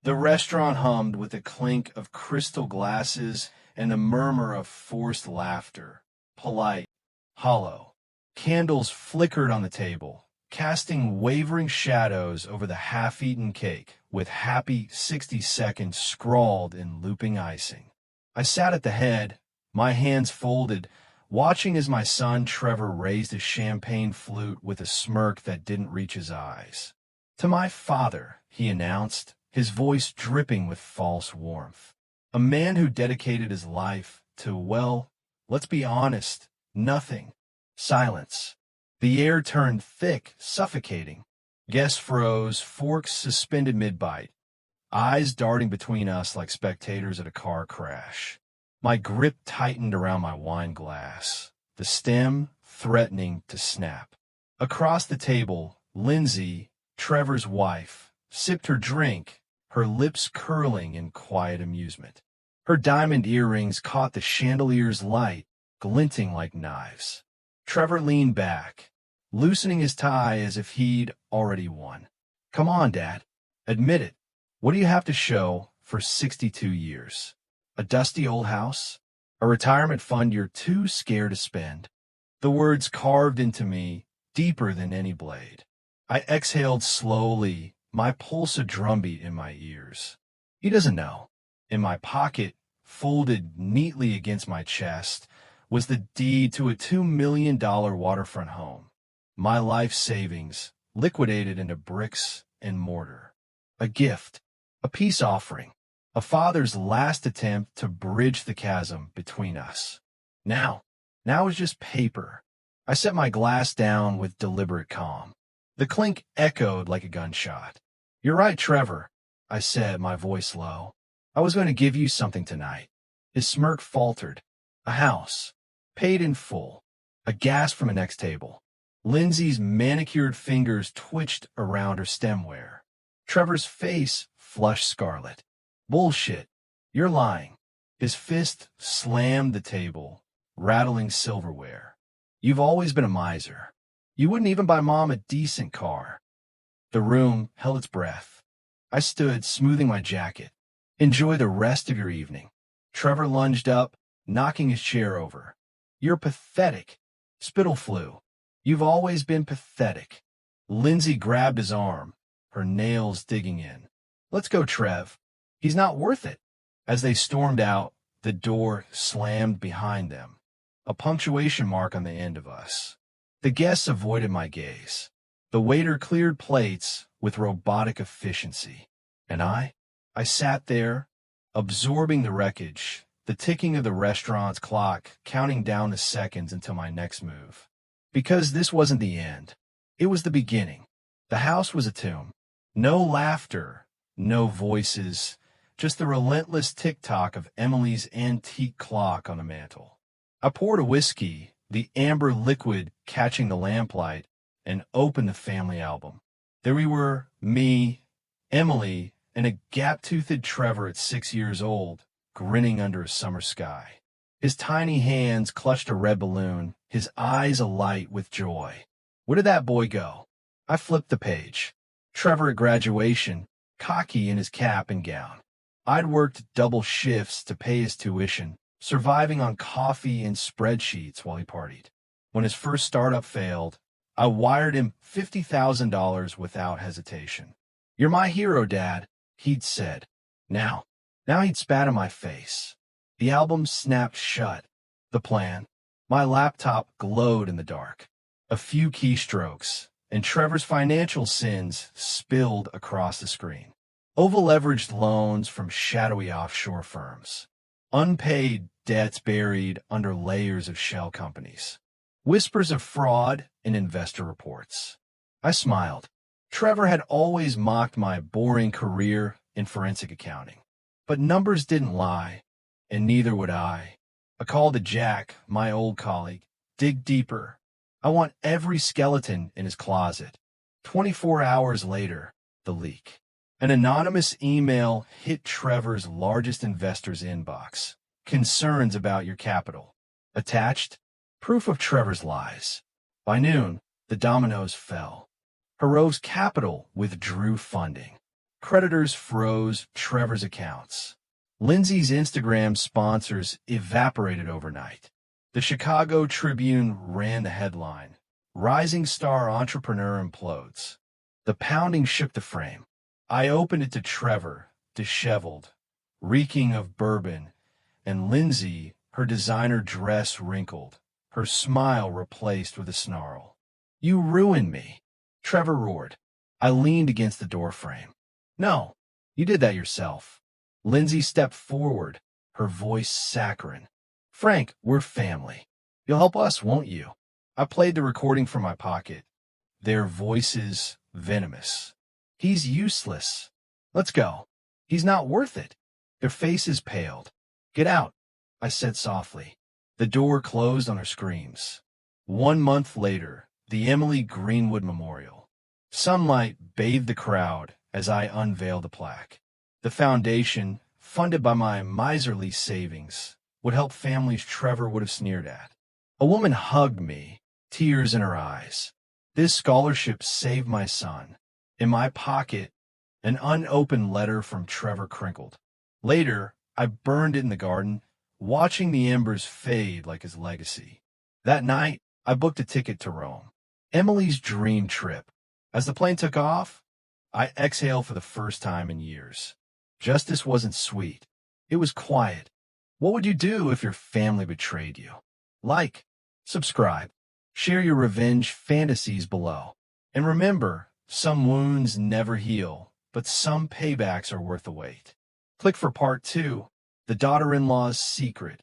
The restaurant hummed with the clink of crystal glasses and the murmur of forced laughter, polite, hollow. Candles flickered on the table, casting wavering shadows over the half-eaten cake, with happy 60 seconds scrawled in looping icing. I sat at the head, my hands folded, watching as my son Trevor raised his champagne flute with a smirk that didn't reach his eyes. "To my father," he announced, his voice dripping with false warmth. "A man who dedicated his life to, well, let's be honest, nothing." Silence. The air turned thick, suffocating. Guests froze, forks suspended mid-bite, eyes darting between us like spectators at a car crash. My grip tightened around my wine glass, the stem threatening to snap. Across the table, Lindsay, Trevor's wife, sipped her drink, her lips curling in quiet amusement. Her diamond earrings caught the chandelier's light, glinting like knives. Trevor leaned back, loosening his tie as if he'd already won. "Come on, Dad. Admit it. What do you have to show for 62 years? A dusty old house? A retirement fund you're too scared to spend?" The words carved into me, deeper than any blade. I exhaled slowly, my pulse a drumbeat in my ears. He doesn't know. In my pocket, folded neatly against my chest, was the deed to a $2 million waterfront home. My life savings, liquidated into bricks and mortar. A gift, a peace offering, a father's last attempt to bridge the chasm between us. Now is just paper. I set my glass down with deliberate calm. The clink echoed like a gunshot. "You're right, Trevor," I said, my voice low. "I was going to give you something tonight." His smirk faltered. "A house. Paid in full." A gasp from the next table. Lindsay's manicured fingers twitched around her stemware. Trevor's face flushed scarlet. "Bullshit. You're lying." His fist slammed the table, rattling silverware. "You've always been a miser. You wouldn't even buy Mom a decent car." The room held its breath. I stood, smoothing my jacket. "Enjoy the rest of your evening." Trevor lunged up, knocking his chair over. "You're pathetic." Spittle flew. "You've always been pathetic." Lindsay grabbed his arm, her nails digging in. "Let's go, Trev. He's not worth it." As they stormed out, the door slammed behind them, a punctuation mark on the end of us. The guests avoided my gaze. The waiter cleared plates with robotic efficiency. And I sat there, absorbing the wreckage, the ticking of the restaurant's clock, counting down the seconds until my next move. Because this wasn't the end. It was the beginning. The house was a tomb. No laughter, no voices, just the relentless tick-tock of Emily's antique clock on the mantel. I poured a whiskey, the amber liquid catching the lamplight, and opened the family album. There we were, me, Emily, and a gap-toothed Trevor at 6 years old, grinning under a summer sky. His tiny hands clutched a red balloon, his eyes alight with joy. Where did that boy go? I flipped the page. Trevor at graduation, cocky in his cap and gown. I'd worked double shifts to pay his tuition, surviving on coffee and spreadsheets while he partied. When his first startup failed, I wired him $50,000 without hesitation. "You're my hero, Dad," he'd said. Now he'd spat in my face. The album snapped shut. The plan. My laptop glowed in the dark. A few keystrokes, and Trevor's financial sins spilled across the screen. Over-leveraged loans from shadowy offshore firms. Unpaid debts buried under layers of shell companies. Whispers of fraud in investor reports. I smiled. Trevor had always mocked my boring career in forensic accounting. But numbers didn't lie, and neither would I. I called to Jack, my old colleague. Dig deeper. I want every skeleton in his closet. 24 hours later, the leak. An anonymous email hit Trevor's largest investor's inbox. Concerns about your capital. Attached, proof of Trevor's lies. By noon, the dominoes fell. Hero's Capital withdrew funding. Creditors froze Trevor's accounts. Lindsay's Instagram sponsors evaporated overnight. The Chicago Tribune ran the headline, "Rising Star Entrepreneur Implodes." The pounding shook the frame. I opened it to Trevor, disheveled, reeking of bourbon, and Lindsay, her designer dress wrinkled, her smile replaced with a snarl. "You ruined me," Trevor roared. I leaned against the doorframe. "No, you did that yourself." Lindsay stepped forward, her voice saccharine. "Frank, we're family. You'll help us, won't you?" I played the recording from my pocket, their voices venomous. "He's useless. Let's go. He's not worth it." Their faces paled. "Get out," I said softly. The door closed on her screams. 1 month later, the Emily Greenwood Memorial. Sunlight bathed the crowd as I unveiled the plaque. The foundation, funded by my miserly savings, would help families Trevor would have sneered at. A woman hugged me, tears in her eyes. "This scholarship saved my son." In my pocket, an unopened letter from Trevor crinkled. Later, I burned it in the garden, watching the embers fade like his legacy. That night, I booked a ticket to Rome. Emily's dream trip. As the plane took off, I exhaled for the first time in years. Justice wasn't sweet. It was quiet. What would you do if your family betrayed you? Like, subscribe, share your revenge fantasies below. And remember, some wounds never heal, but some paybacks are worth the wait. Click for part 2, The Daughter-in-Law's Secret.